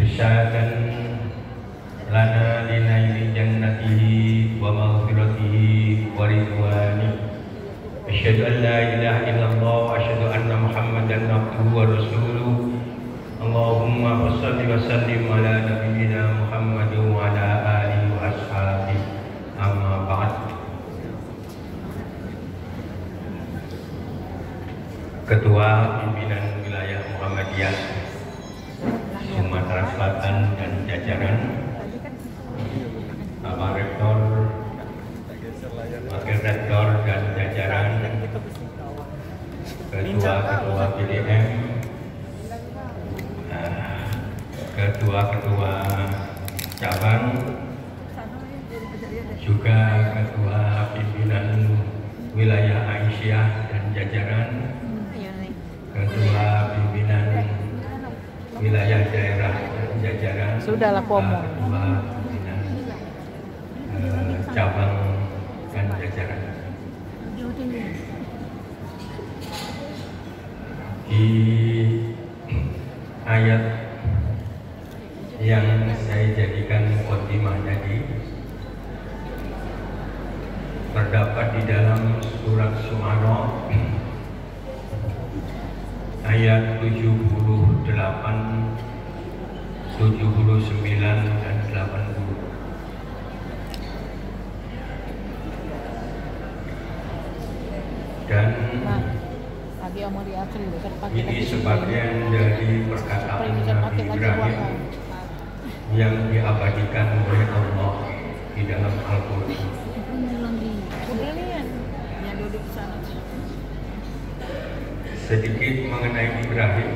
irsyatan lana linaili jannatihi wa maghfiratihi wa ridwanihi. Asyhadu an la ilaha illallah wa asyhadu anna Muhammadan abduhu wa rasuluh. Allahumma shalli wa sallim ala nabiyyina Muhammadin wa ala alihi wa ashabihi. Amma ba'd. Ketua Pimpinan Wilayah Muhammadiyah Sumatera Selatan dan jajaran, Bapak Rektor, Wakil Rektor dan jajaran, Ketua-Ketua PDM, Ketua-Ketua cabang, juga Ketua Pimpinan Wilayah Aisyah dan jajaran, Ketua Pimpinan Wilayah Daerah dan jajaran, Ketua Pimpinan cabang dan jajaran. Di ayat yang saya jadikan khotimah tadi terdapat di dalam surat Syu'ara ayat 78, 79 dan 80. Dan ini sebagian dari perkataan Nabi Ibrahim yang diabadikan oleh Allah di dalam Al-Quran. Sedikit mengenai Ibrahim.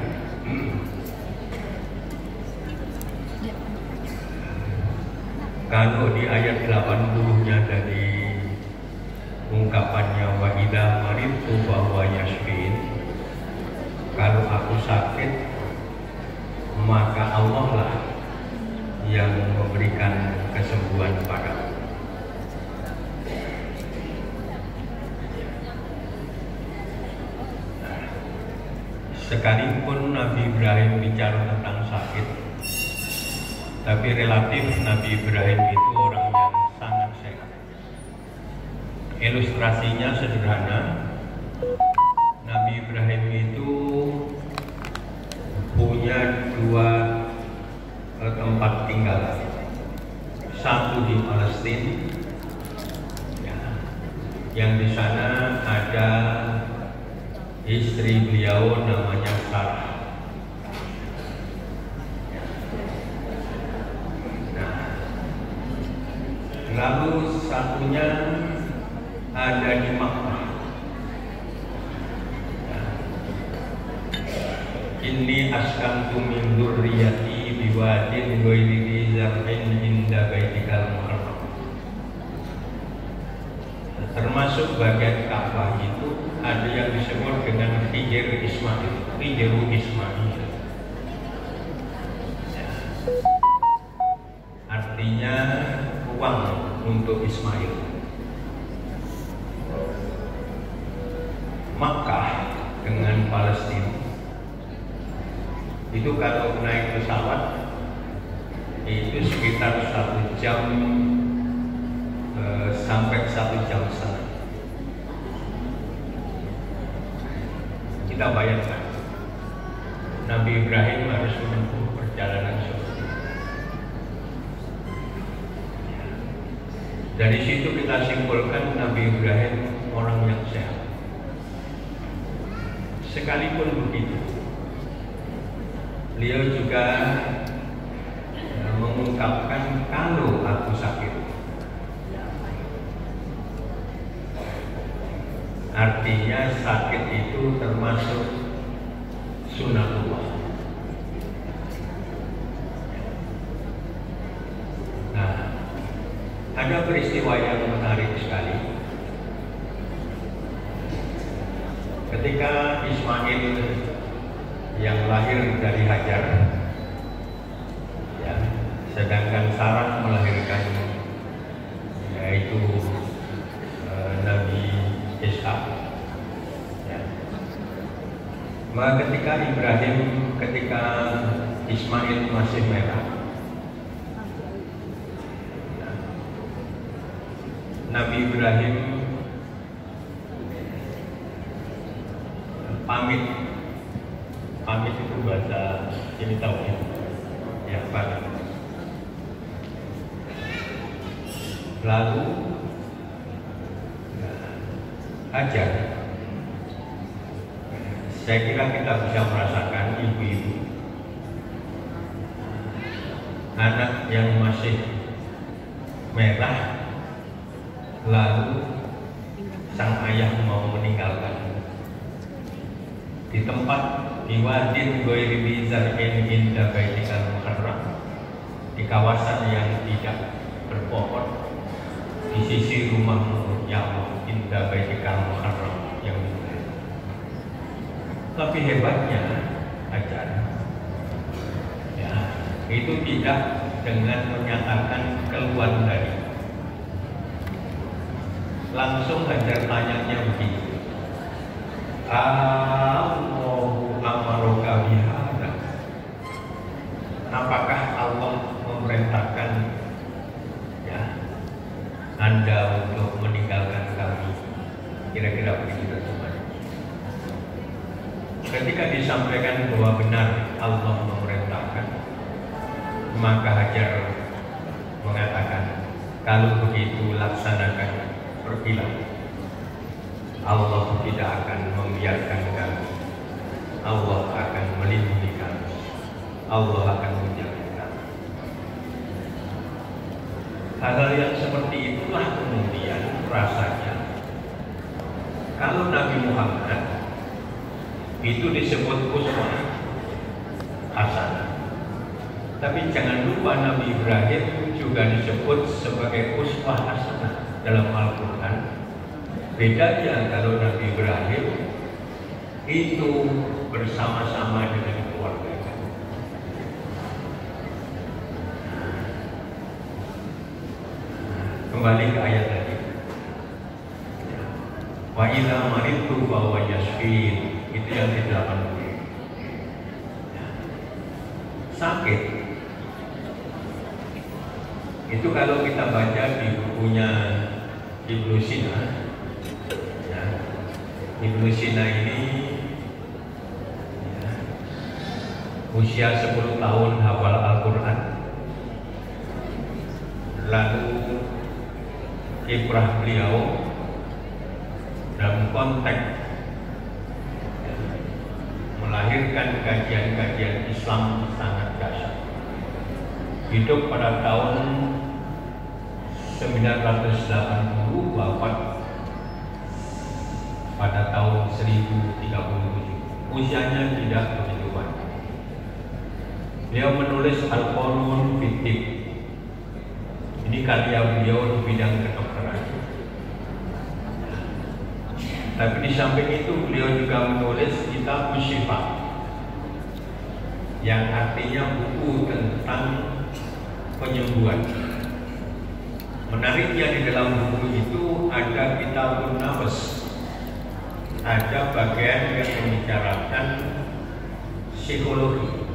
Kalau di ayat 80-nya dari ungkapannya wa idza maridtu fa huwa yashfin, kalau aku sakit maka Allah lah yang memberikan kesembuhan padaku. Sekalipun Nabi Ibrahim bicara tentang sakit, tapi relatif Nabi Ibrahim itu orang yang sangat sehat. Ilustrasinya sederhana, Nabi Ibrahim itu punya dua tempat tinggal, satu di Palestina, ya, yang di sana ada istri beliau namanya Sarah. Nah, lalu satunya ada di Makkah. Inni askantu min dzurriyyati biwadin ghairi dzi zar'in inda baitikal muharram. Termasuk bagian Ka'bah itu ada yang disebut dengan Hijr Ismail, Hijru Ismail. Artinya ruang untuk Ismail. Makkah dengan Palestina itu kalau naik pesawat itu sekitar 1 jam sampai 1 jam setengah. Kita bayangkan Nabi Ibrahim harus menempuh perjalanan seperti itu. Dari situ kita simpulkan Nabi Ibrahim orang yang sehat. Sekalipun begitu, beliau juga mengungkapkan kalau aku sakit, artinya sakit itu termasuk sunatullah. Nah, ada peristiwa yang menarik sekali. Ketika Ismail yang lahir dari Hajar, ya, sedangkan Sarah melahirkan yaitu Nabi Ishak. Ya. Maka ketika Ismail masih merah. Nabi Ibrahim pamit itu bahasa ini tahu ya pamit. Lalu Hajar, saya kira kita bisa merasakan ibu-ibu anak yang masih merah, lalu sang ayah mau meninggalkan di tempat di wadin ghairi dzar'in inda baitikal muharram, di kawasan yang tidak berpokok di sisi rumahmu ya Allah, inda baitikal muharram yang mulia. Tapi hebatnya Hajar ya, itu tidak dengan menyatakan keluar dari, langsung Hajar tanyanya begini, Allahu amaroka bihada, apakah Allah memerintahkan ya Anda untuk meninggalkan kami? Kira-kira begitu teman. Ketika disampaikan bahwa benar Allah memerintahkan, maka Hajar mengatakan, kalau begitu laksanakan, pergilah. Allah tidak akan membiarkan kami. Allah akan melindungi kami. Allah akan menjaga kami. Hal-hal yang seperti itulah kemudian rasanya kalau Nabi Muhammad itu disebut uswah hasanah. Tapi jangan lupa Nabi Ibrahim juga disebut sebagai uswah hasanah dalam Al-Quran. Bedanya kalau Nabi Ibrahim itu bersama-sama dengan keluarganya. Kembali ke ayat tadi. Wa idza maridtu fa huwa yashfin, itu yang ke-80. Sakit itu kalau kita baca di bukunya Ibnu Sina ya, Ibnu Sina ini ya, usia 10 tahun hafal Al-Quran, lalu kiprah beliau dalam konteks ya, melahirkan kajian-kajian Islam sangat dahsyat. Hidup pada tahun 980, wafat pada tahun 1037. Usianya tidak begitu banyak. Beliau menulis Al-Qur'an Fitib. Ini karya beliau di bidang kedokteran. Tapi di samping itu beliau juga menulis Kitab Syifa, yang artinya buku tentang penyembuhan. Menariknya di dalam buku itu ada Kitabun Nafas, ada bagian yang membicarakan psikologi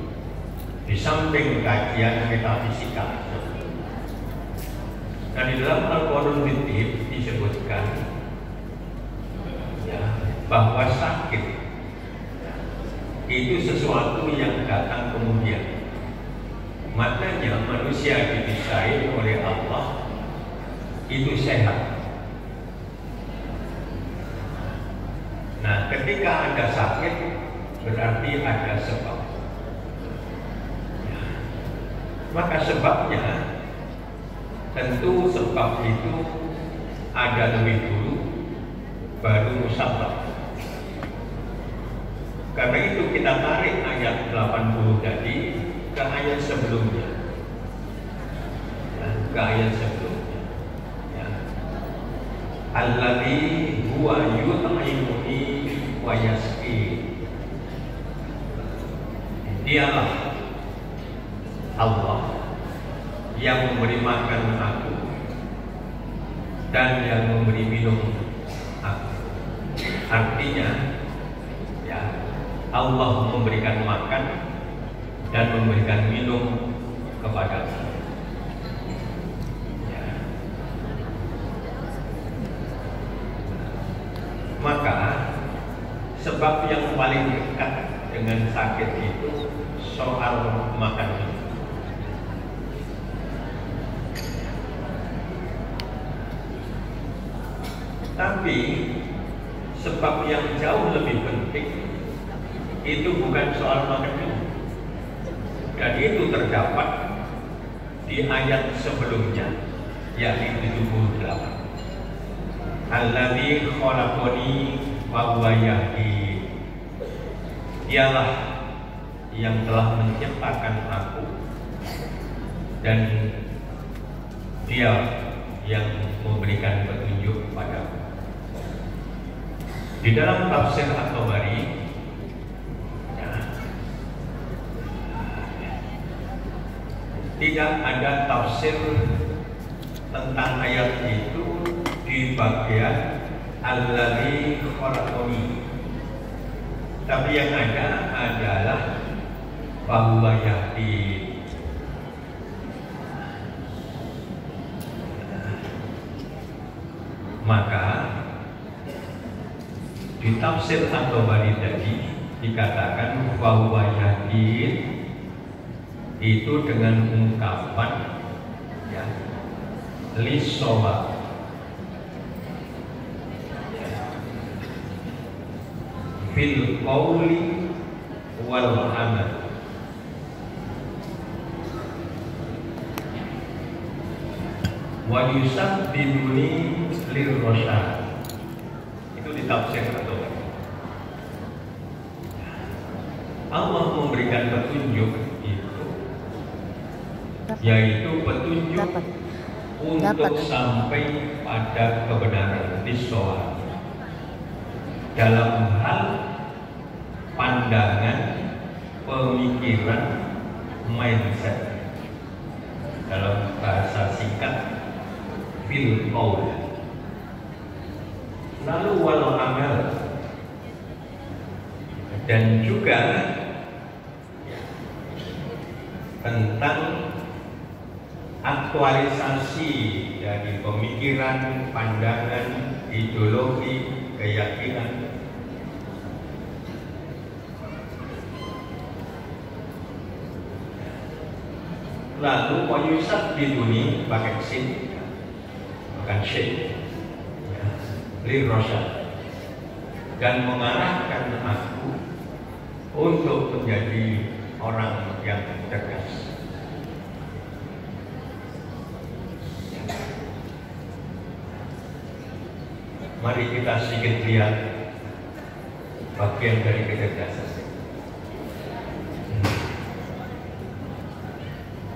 di samping kajian metafisika. Nah, di dalam Al-Qur'an Fitib disebutkan ya, bahwa sakit itu sesuatu yang datang kemudian. Maknanya manusia didesain oleh Allah itu sehat. Nah, ketika ada sakit berarti ada sebab. Ya. Maka sebabnya tentu sebab itu ada lebih dulu, baru musabab. Karena itu kita tarik ayat 80 tadi ke ayat sebelumnya, ya, ke ayat sebelumnya. Ya. Alladzi huwa yut'imuni wa yasqi. Dialah Allah yang memberi makan aku dan yang memberi minum aku. Artinya ya, Allah memberikan makan dan memberikan minum kepadamu. Ya. Maka sebab yang paling dekat dengan sakit itu soal makan minum. Tapi sebab yang jauh lebih penting itu bukan soal makan minum. Dan itu terdapat di ayat sebelumnya, yakni 78. Alladzi khalaqani wa huwa yahdi. Dialah yang telah menciptakan aku dan Dia yang memberikan petunjuk padaku. Di dalam tafsir At-Tabari tidak ada tafsir tentang ayat itu di bagian alladzi khalaqani. Tapi yang ada adalah bahwa yahdi. Maka di tafsir At-Tabari tadi dikatakan bahwa yahdi itu dengan ungkapan ya, lisowa fil qawli wal amal. Wa yusabbiduni lirrasyad. Itu ditafsir atau Allah memberikan petunjuk itu, yaitu petunjuk untuk sampai pada kebenaran lisowa dalam hal pandangan, pemikiran, mindset. Dalam bahasa singkat fil qaul. Lalu wal amal, dan juga tentang aktualisasi dari pemikiran, pandangan, ideologi, keyakinan. Lalu wayusat biduni pakai sin, bukan syin, lirrasyad, dan mengarahkan aku untuk menjadi orang yang cerdas. Mari kita sedikit lihat bagian dari kecerdasan.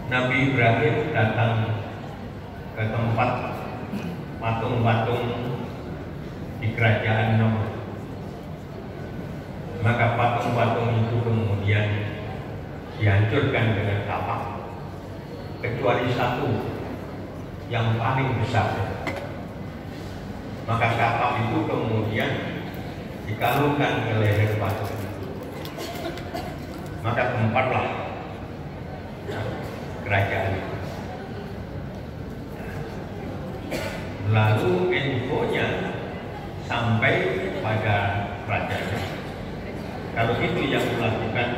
Nabi Ibrahim datang ke tempat patung-patung di kerajaan Namrud. Maka patung-patung itu kemudian dihancurkan dengan kapak, kecuali satu yang paling besar. Maka kapak itu kemudian dikalungkan ke leher patung. Maka tempatlah kerajaan itu. Lalu infonya sampai pada kerajaan. Kalau itu yang melakukan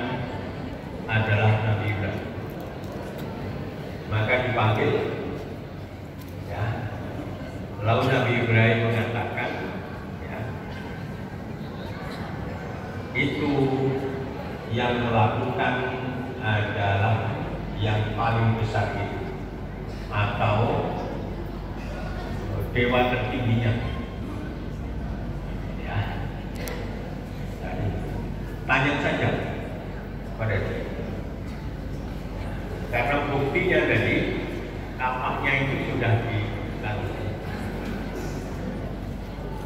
adalah Nabi Ibrahim, maka dipanggil. Ya. Lalu Nabi Ibrahim mengatakan, ya, itu yang melakukan adalah yang paling besar itu, atau dewa tertingginya. Ya. Tanya saja pada dia. Karena buktinya tadi kapaknya itu sudah dilakukan.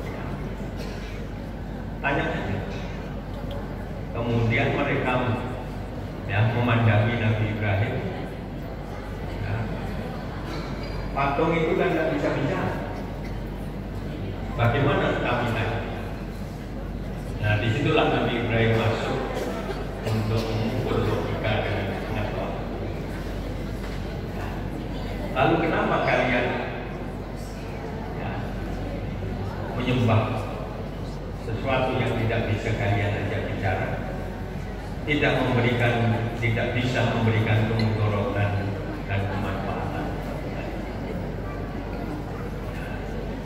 Ya. Tanya saja. Kemudian mereka yang memandangi Nabi Ibrahim. Ya. Patung itu kan tidak bisa bicara. Bagaimana kami tanya? Nah, disitulah Nabi Ibrahim masuk untuk mengukur logika dengan Lalu kenapa kalian menyembah sesuatu yang tidak bisa kalian ajak bicara, tidak bisa memberikan kemudaratan dan kemanfaatan?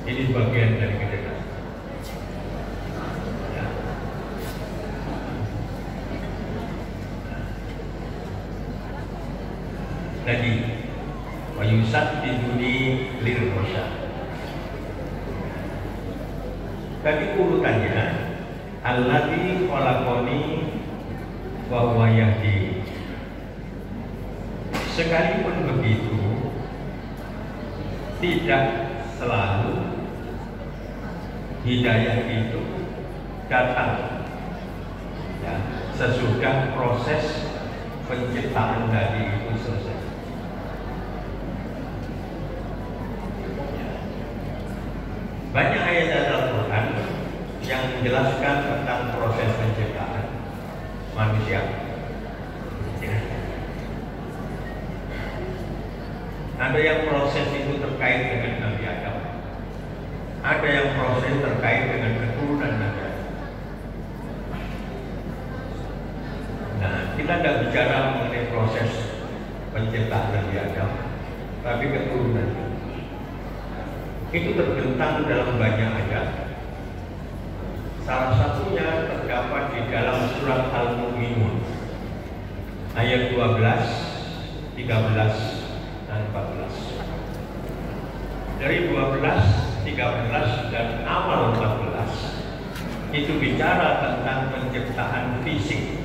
Ini bagian dari kedekatan. Tadi wayusat biduni lir rosyad. Tadi urutannya alladzi khalaqani wa huwa yahdi. Sekalipun begitu, tidak selalu hidayah itu datang sesudah proses penciptaan tadi itu selesai. Banyak ayat Al-Quran yang menjelaskan tentang proses penciptaan manusia. Ada yang proses itu terkait dengan Nabi Adam, ada yang proses terkait dengan keturunan Nabi Adam. Nah, kita tidak bicara mengenai proses penciptaan Nabi Adam, tapi keturunan. Itu terbentang dalam banyak ayat. Salah satunya terdapat di dalam surat Al-Mu'minun ayat 12, 13, dan 14. Dari 12, 13, dan awal 14 itu bicara tentang penciptaan fisik.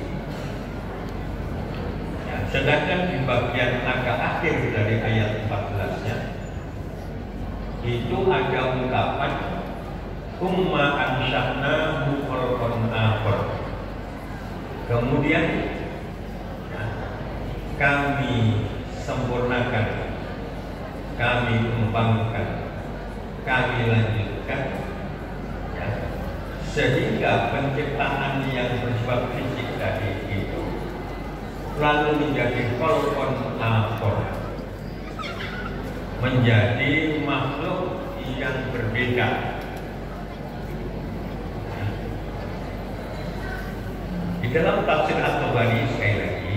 Sedangkan di bagian agak akhir dari ayat 14-nya itu ada ungkapan umma ansha'nahu khalqan akhar. Kemudian kami sempurnakan, kami kembangkan, kami lanjutkan, sehingga penciptaan yang bersifat fisik tadi itu lalu menjadi khalqan akhar, menjadi makhluk yang berbeda. Di dalam tafsir At-Tabari sekali lagi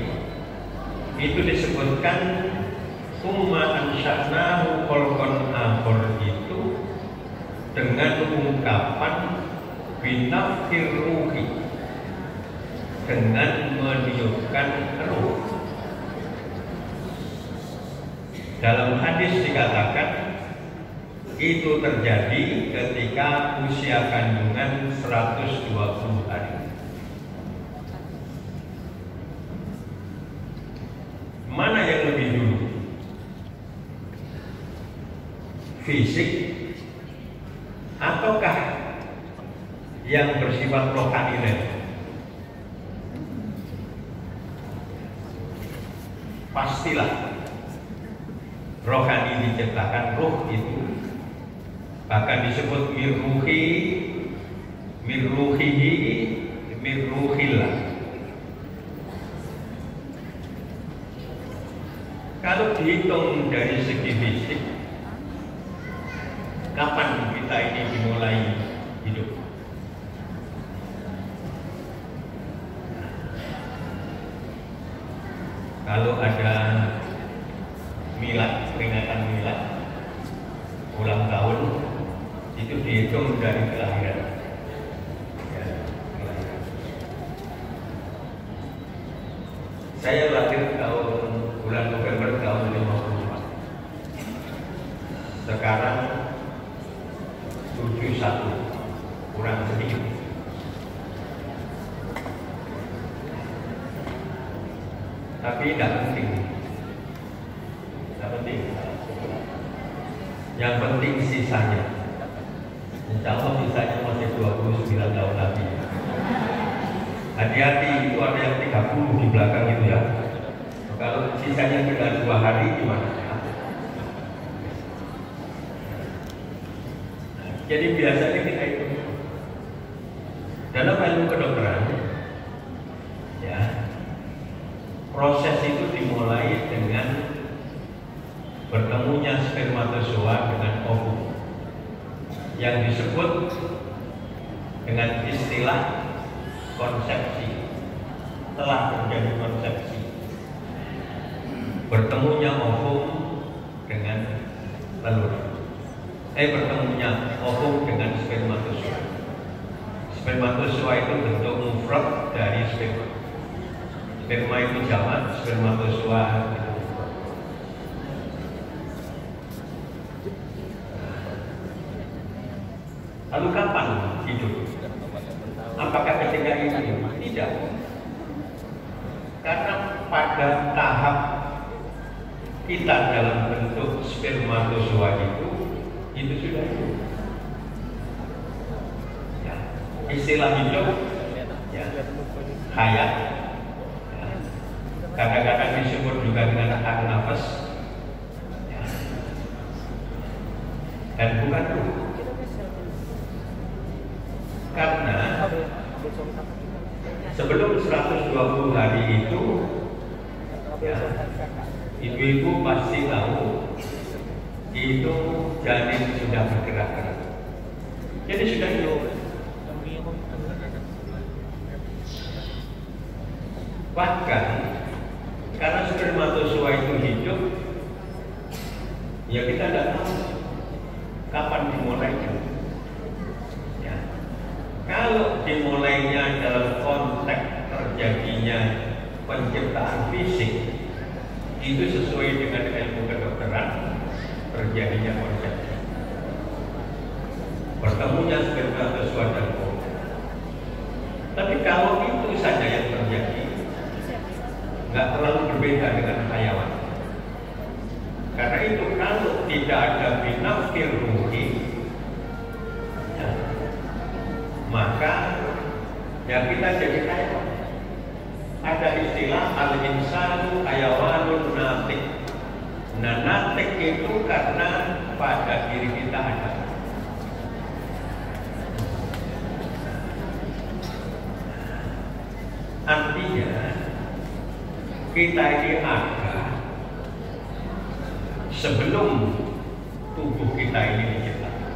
itu disebutkan umma ansha'nahu khalqan akhar itu dengan ungkapan binafkir ruhi, dengan meniupkan ruh. Dalam hadis dikatakan itu terjadi ketika usia kandungan 120 hari. Mana yang lebih dulu? Fisik ataukah yang bersifat rohani tadi? Pastilah rohani diciptakan, roh itu bahkan disebut mirruhillah. Kalau dihitung dari segi fisik, kapan kita ini dimulai hidup? Kalau ada milad, peringatan milad, ulang tahun, itu dihitung dari kelahiran. Kelahiran. Saya lahir bulan November tahun 54. Sekarang 71, kurang sedikit. Tapi tidak penting. Tidak penting. Yang penting sisanya. Insya Allah sisanya masih 29 tahun lagi. Hati-hati, itu ada yang 30 di belakang itu ya. Kalau sisanya tinggal 2 hari gimana? Jadi biasanya kita itu dalam ilmu kedokteran, ya, proses itu dimulai dengan bertemunya spermatozoa dengan ovum yang disebut dengan istilah konsepsi. Telah terjadi konsepsi, bertemunya ovum dengan telur. Bertemunya ovum dengan spermatozoa. Spermatozoa itu bentuk mufrad dari sperma. Sperma itu jamak, spermatozoa itu mufrad. Lalu kapan hidup? Apakah ketika ini? Tidak. Karena pada tahap kita dalam bentuk spermatozoa itu sudah hidup. Ya. Istilah hidup, ya, hayat, ya. Kadang-kadang disebut juga dengan hak nafas, ya. Dan bukan ruh. Karena sebelum 120 hari itu, ya, ibu-ibu pasti tahu itu janin sudah bergerak-gerak. Jadi sudah hidup. Bahkan karena spermatozoa itu hidup, ya kita tidak tahu kapan dimulainya. Ya. Kalau dimulainya dalam konteks terjadinya penciptaan fisik, itu sesuai dengan ilmu kedokteran, terjadinya konsepsi. Bertemunya spermatozoa dan ovum. Tapi kalau itu saja yang terjadi, nggak terlalu berbeda dengan hayawan. Karena itu kalau tidak ada binafsir ruhi, ya, maka ya kita jadi hayawan. Ada istilah al-insanu hayawanun natik. Nah, natik itu karena pada diri kita ada. Artinya kita ini ada sebelum tubuh kita ini diciptakan,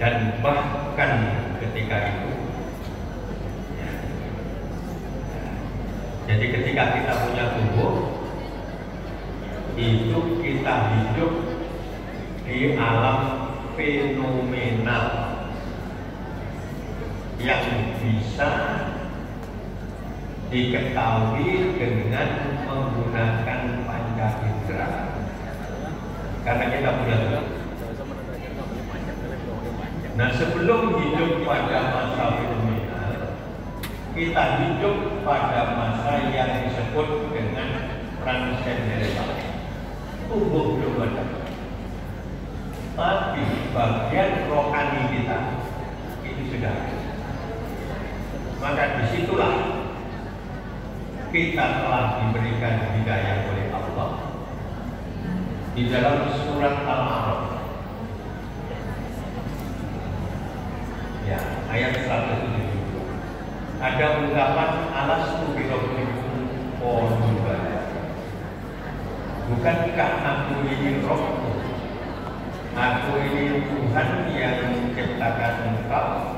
dan bahkan ketika itu, ya. Jadi ketika kita punya tubuh itu, kita hidup di alam fenomenal yang bisa diketahui dengan menggunakan panca indera. Karena kita punya tubuh. Nah, sebelum hidup pada masa fenomenal, kita hidup pada masa yang disebut dengan transcendental. Tubuh belum ada, tapi bagian rohani kita itu sudah ada. Maka disitulah kita telah diberikan hidayah oleh Allah. Di dalam surat Al-A'raf, ya, ayat 170, ada ungkapan alastu birabbikum qalu bala. Bukankah aku ini Rabbku? Maka